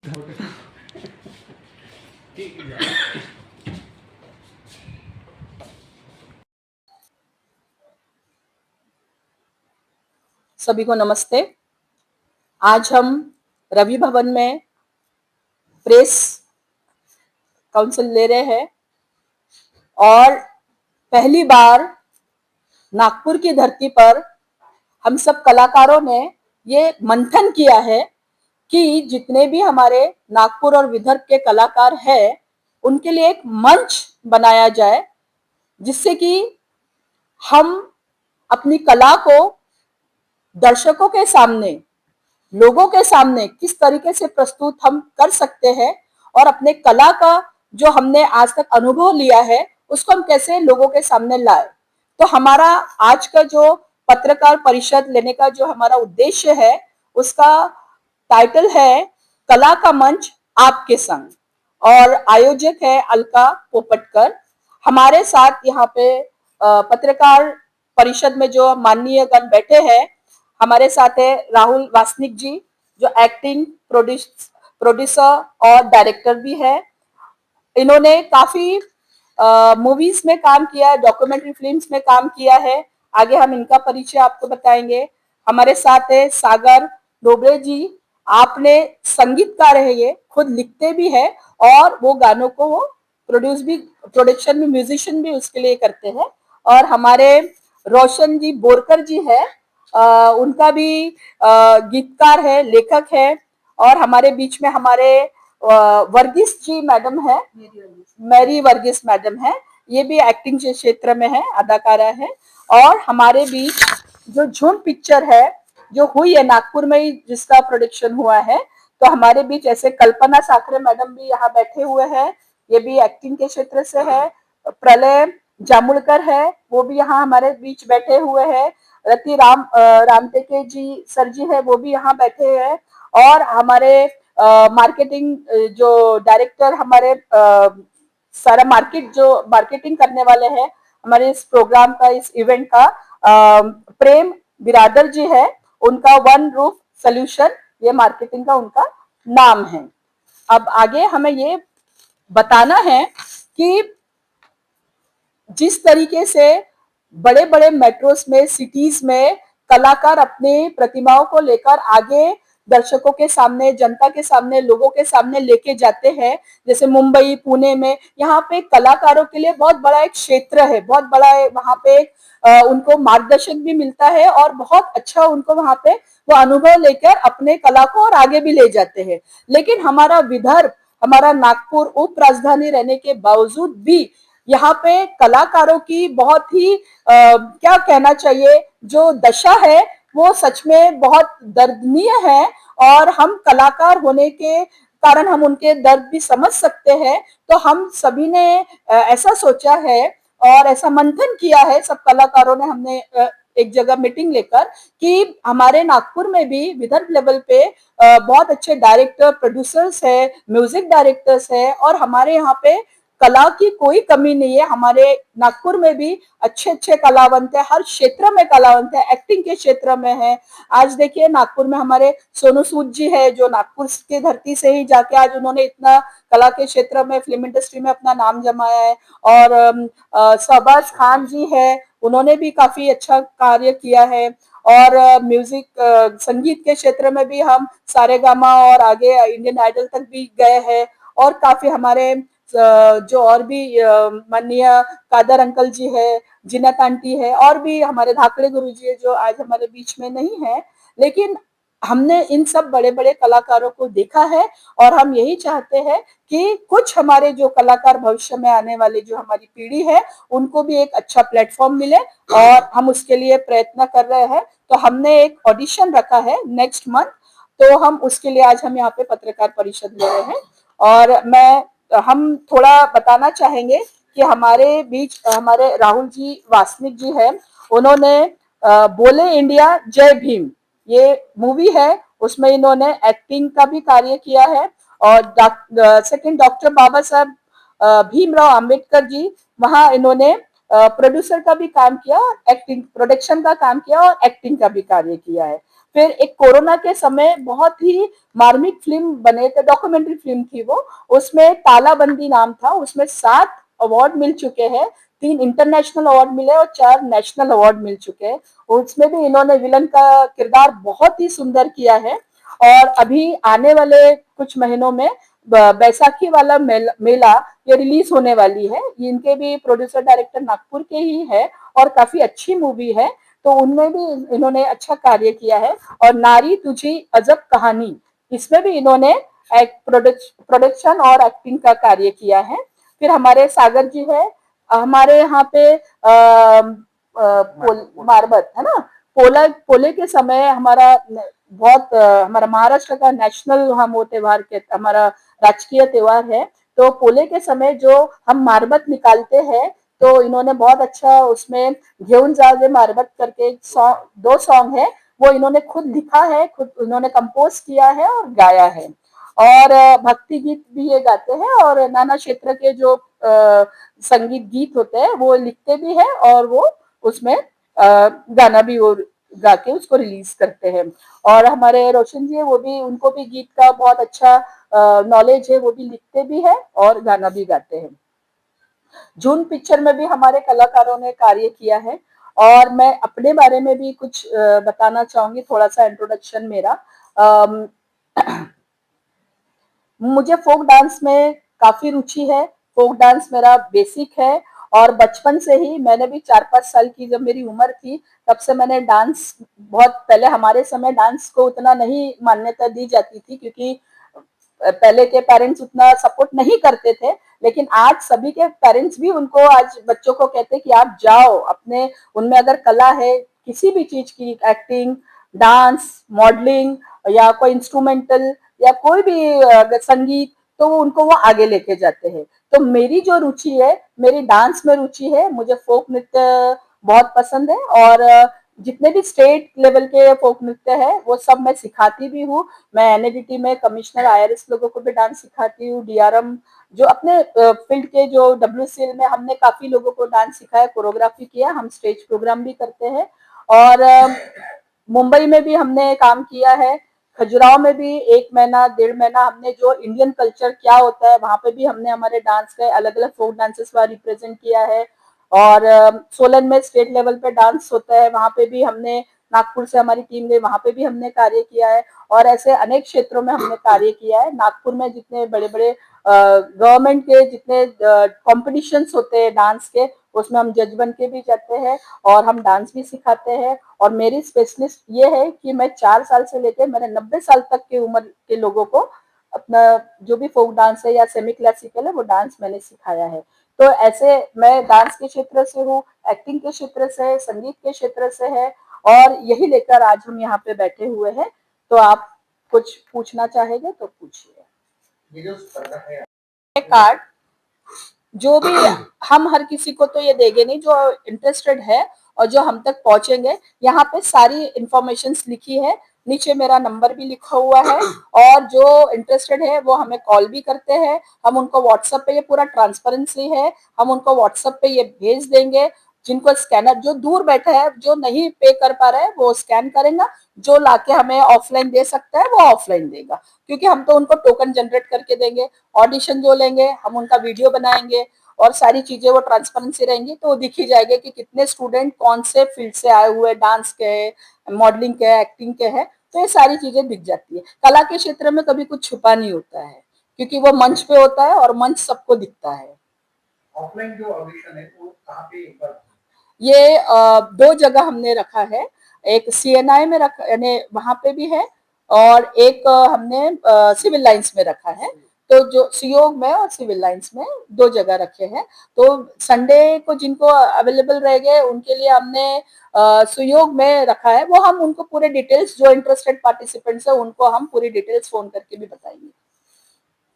सभी को नमस्ते। आज हम रवि भवन में प्रेस काउंसिल ले रहे हैं और पहली बार नागपुर की धरती पर हम सब कलाकारों ने ये मंथन किया है कि जितने भी हमारे नागपुर और विदर्भ के कलाकार हैं उनके लिए एक मंच बनाया जाए, जिससे कि हम अपनी कला को दर्शकों के सामने, लोगों के सामने किस तरीके से प्रस्तुत हम कर सकते हैं और अपने कला का जो हमने आज तक अनुभव लिया है उसको हम कैसे लोगों के सामने लाए। तो हमारा आज का जो पत्रकार परिषद लेने का जो हमारा उद्देश्य है उसका टाइटल है कला का मंच आपके संग, और आयोजक है अलका पोपटकर। हमारे साथ यहाँ पे पत्रकार परिषद में जो माननीय गण बैठे हैं, हमारे साथ है राहुल वासनिक जी जो एक्टिंग प्रोड्यूसर और डायरेक्टर भी है। इन्होंने काफी मूवीज में काम किया है, डॉक्यूमेंट्री फिल्म्स में काम किया है। आगे हम इनका परिचय आपको बताएंगे। हमारे साथ है सागर डोबरे जी। आपने संगीतकार है, ये खुद लिखते भी है और वो गानों को वो प्रोडक्शन में म्यूजिशियन भी उसके लिए करते हैं। और हमारे रोशन जी बोरकर जी है, उनका भी गीतकार है, लेखक है। और हमारे बीच में हमारे वर्गीस जी मैडम है, मैरी वर्गीस मैडम है, ये भी एक्टिंग के क्षेत्र में है, अदाकारा है। और हमारे बीच जो झूम पिक्चर है जो हुई है नागपुर में ही, जिसका प्रोडक्शन हुआ है, तो हमारे बीच ऐसे कल्पना साखरे मैडम भी यहाँ बैठे हुए हैं, ये भी एक्टिंग के क्षेत्र से है। प्रलय जामुलकर है, वो भी यहाँ हमारे बीच बैठे हुए हैं। रति रामटेके जी सर जी है, वो भी यहाँ बैठे हैं। और हमारे मार्केटिंग जो डायरेक्टर, हमारे सारा मार्केटिंग करने वाले हैं हमारे इस प्रोग्राम का, इस इवेंट का, प्रेम बिरादर जी है। उनका वन रूफ सोल्यूशन, ये मार्केटिंग का उनका नाम है। अब आगे हमें ये बताना है कि जिस तरीके से बड़े बड़े मेट्रोस में, सिटीज में कलाकार अपनी प्रतिमाओं को लेकर आगे दर्शकों के सामने, जनता के सामने, लोगों के सामने लेके जाते हैं, जैसे मुंबई, पुणे में, यहाँ पे कलाकारों के लिए बहुत बड़ा एक क्षेत्र है, बहुत बड़ा है वहाँ पे। उनको मार्गदर्शन भी मिलता है और बहुत अच्छा उनको वहाँ पे वो अनुभव लेकर अपने कला को और आगे भी ले जाते हैं। लेकिन हमारा विदर्भ, हमारा नागपुर उप राजधानी रहने के बावजूद भी यहाँ पे कलाकारों की बहुत ही क्या कहना चाहिए, जो दशा है वो सच में बहुत दर्दनीय है। और हम कलाकार होने के कारण हम उनके दर्द भी समझ सकते हैं। तो हम सभी ने ऐसा सोचा है और ऐसा मंथन किया है, सब कलाकारों ने, हमने एक जगह मीटिंग लेकर, कि हमारे नागपुर में भी विदर्भ लेवल पे बहुत अच्छे डायरेक्टर, प्रोड्यूसर्स है, म्यूजिक डायरेक्टर्स है, और हमारे यहाँ पे कला की कोई कमी नहीं है। हमारे नागपुर में भी अच्छे अच्छे कलावंत है, हर क्षेत्र में कलावंत है, एक्टिंग के क्षेत्र में है। आज देखिए नागपुर में हमारे सोनू सूद जी है, जो नागपुर की धरती से ही जाके आज उन्होंने इतना कला के क्षेत्र में, फिल्म इंडस्ट्री में अपना नाम जमाया है। और शहबाज खान जी है, उन्होंने भी काफी अच्छा कार्य किया है। और म्यूजिक, संगीत के क्षेत्र में भी हम सारेगामा और आगे इंडियन आइडल तक भी गए हैं। और काफी हमारे जो और भी माननीय कादर अंकल जी है, जिनत आंटी है, और भी हमारे धाकड़े गुरु जी है जो आज हमारे बीच में नहीं है। लेकिन हमने इन सब बड़े बड़े कलाकारों को देखा है और हम यही चाहते हैं कि कुछ हमारे जो कलाकार भविष्य में आने वाले जो हमारी पीढ़ी है उनको भी एक अच्छा प्लेटफॉर्म मिले, और हम उसके लिए प्रयत्न कर रहे हैं। तो हमने एक ऑडिशन रखा है नेक्स्ट मंथ, तो हम उसके लिए आज हम यहाँ पे पत्रकार परिषद ले रहे हैं। और हम थोड़ा बताना चाहेंगे कि हमारे बीच हमारे राहुल जी वासनिक जी है, उन्होंने बोले इंडिया जय भीम, ये मूवी है, उसमें इन्होंने एक्टिंग का भी कार्य किया है। और सेकंड डॉक्टर बाबा साहब भीमराव अंबेडकर जी, वहां इन्होंने प्रोड्यूसर का भी काम किया, एक्टिंग प्रोडक्शन का काम किया और एक्टिंग का भी कार्य किया है। फिर एक कोरोना के समय बहुत ही मार्मिक फिल्म बने थे, डॉक्यूमेंट्री फिल्म थी वो, उसमें तालाबंदी नाम था, उसमें 7 अवार्ड मिल चुके हैं, 3 इंटरनेशनल अवार्ड मिले और 4 नेशनल अवार्ड मिल चुके हैं। उसमें भी इन्होंने विलन का किरदार बहुत ही सुंदर किया है। और अभी आने वाले कुछ महीनों में बैसाखी वाला मेला ये रिलीज होने वाली है, इनके भी प्रोड्यूसर डायरेक्टर नागपुर के ही है और काफी अच्छी मूवी है, तो उनमें भी इन्होंने अच्छा कार्य किया है। और नारी तुझी अजब कहानी, इसमें भी इन्होंने एक प्रोडक्शन और एक्टिंग का कार्य किया है। फिर हमारे सागर जी है, हमारे यहाँ पे मारबत है ना, पोले के समय हमारा बहुत हमारा महाराष्ट्र का नेशनल हम वो त्योहार के हमारा राजकीय त्योहार है। तो पोले के समय जो हम मारबत निकालते हैं, तो इन्होंने बहुत अच्छा उसमें घेऊन जागे मारबत करके 2 सॉन्ग है, वो इन्होंने खुद लिखा है, खुद इन्होंने कंपोज किया है और गाया है। और भक्ति गीत भी ये गाते हैं और नाना क्षेत्र के जो संगीत गीत होते हैं वो लिखते भी है और वो उसमें गाना भी वो गा के उसको रिलीज करते हैं। और हमारे रोशन जी है, वो भी उनको भी गीत का बहुत अच्छा नॉलेज है, वो भी लिखते भी है और गाना भी गाते हैं। जून पिक्चर में भी हमारे कलाकारों ने कार्य किया है। और मैं अपने बारे में भी कुछ बताना चाहूंगी, थोड़ा सा इंट्रोडक्शन मेरा। मुझे फोक डांस में काफी रुचि है, फोक डांस मेरा बेसिक है। और बचपन से ही मैंने भी 4-5 साल की जब मेरी उम्र थी, तब से मैंने डांस, बहुत पहले हमारे समय डांस को उतना नहीं मान्यता दी जाती थी, क्योंकि पहले के पेरेंट्स उतना सपोर्ट नहीं करते थे। लेकिन आज सभी के पेरेंट्स भी उनको, आज बच्चों को कहते हैं कि आप जाओ, अपने उनमें अगर कला है किसी भी चीज की, एक्टिंग, डांस, मॉडलिंग या कोई इंस्ट्रूमेंटल या कोई भी संगीत, तो वो उनको वो आगे लेके जाते हैं। तो मेरी जो रुचि है, मेरी डांस में रुचि है, मुझे फोक नृत्य बहुत पसंद है। और जितने भी स्टेट लेवल के फोक नृत्य है वो सब मैं सिखाती भी हूँ। मैं एनएडीटी में कमिश्नर आईआरएस लोगों को भी डांस सिखाती हूँ, डीआरएम जो अपने फील्ड के जो डब्ल्यूसीएल में हमने काफी लोगों को डांस सिखाया, कोरियोग्राफी किया, हम स्टेज प्रोग्राम भी करते हैं। और मुंबई में भी हमने काम किया है, खजुराहो में भी 1 महीना 1.5 महीना हमने जो इंडियन कल्चर क्या होता है वहां पे भी हमने हमारे डांस के अलग अलग फोक डांसेस वहां रिप्रेजेंट किया है। और सोलन में स्टेट लेवल पे डांस होता है, वहां पे भी हमने, नागपुर से हमारी टीम गई, वहां पे भी हमने कार्य किया है। और ऐसे अनेक क्षेत्रों में हमने कार्य किया है। नागपुर में जितने बड़े बड़े गवर्नमेंट के जितने कॉम्पिटिशन्स होते हैं डांस के, उसमें हम जज बन के भी जाते हैं और हम डांस भी सिखाते हैं। और मेरी स्पेशलिस्ट ये है कि मैं 4 साल से लेकर मैंने 90 साल तक की उम्र के लोगों को अपना जो भी फोक डांस है या सेमी क्लासिकल है वो डांस मैंने सिखाया है। तो ऐसे मैं डांस के क्षेत्र से हूँ, एक्टिंग के क्षेत्र से, संगीत के क्षेत्र से है, और यही लेकर आज हम यहाँ पे बैठे हुए हैं। तो आप कुछ पूछना चाहेंगे तो पूछिए। कार्ड जो भी, हम हर किसी को तो ये देंगे नहीं, जो इंटरेस्टेड है और जो हम तक पहुंचेंगे, यहाँ पे सारी इंफॉर्मेशन लिखी है, नीचे मेरा नंबर भी लिखा हुआ है। और जो इंटरेस्टेड है वो हमें कॉल भी करते हैं, हम उनको व्हाट्सएप पे, ये पूरा ट्रांसपेरेंसी है, हम उनको व्हाट्सएप पे ये भेज देंगे। जिनको स्कैनर, जो दूर बैठा है, जो नहीं पे कर पा रहा है वो स्कैन करेगा, जो लाके हमें ऑफलाइन दे सकता है वो ऑफलाइन देगा, क्योंकि हम तो उनको टोकन जनरेट करके देंगे। ऑडिशन जो लेंगे हम उनका वीडियो बनाएंगे और सारी चीजें वो ट्रांसपेरेंसी रहेंगी, तो दिख ही जाएगा कि कितने स्टूडेंट कौन से फील्ड से आए हुए, डांस के, मॉडलिंग के, एक्टिंग के हैं। तो ये सारी चीजें दिख जाती है। कला के क्षेत्र में कभी कुछ छुपा नहीं होता है, क्योंकि वो मंच पे होता है और मंच सबको दिखता है। ऑफलाइन जो ऑडिशन है वो कहाँ पे? ये 2 जगह हमने रखा है, एक सीएनआई में रखा, यानी वहां पे भी है, और एक हमने सिविल लाइंस में रखा है। तो जो सियोग में और सिविल लाइंस में 2 जगह रखे हैं। तो संडे को जिनको अवेलेबल रह गए उनके लिए हमने सुयोग में रखा है, वो हम उनको पूरे डिटेल्स, जो इंटरेस्टेड पार्टिसिपेंट्स है उनको हम पूरी डिटेल्स फोन करके भी बताएंगे,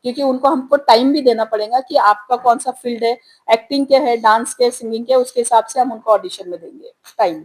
क्योंकि उनको हमको टाइम भी देना पड़ेगा कि आपका कौन सा फील्ड है, एक्टिंग के है, डांस के, सिंगिंग के, उसके हिसाब से हम उनको ऑडिशन में देंगे टाइम।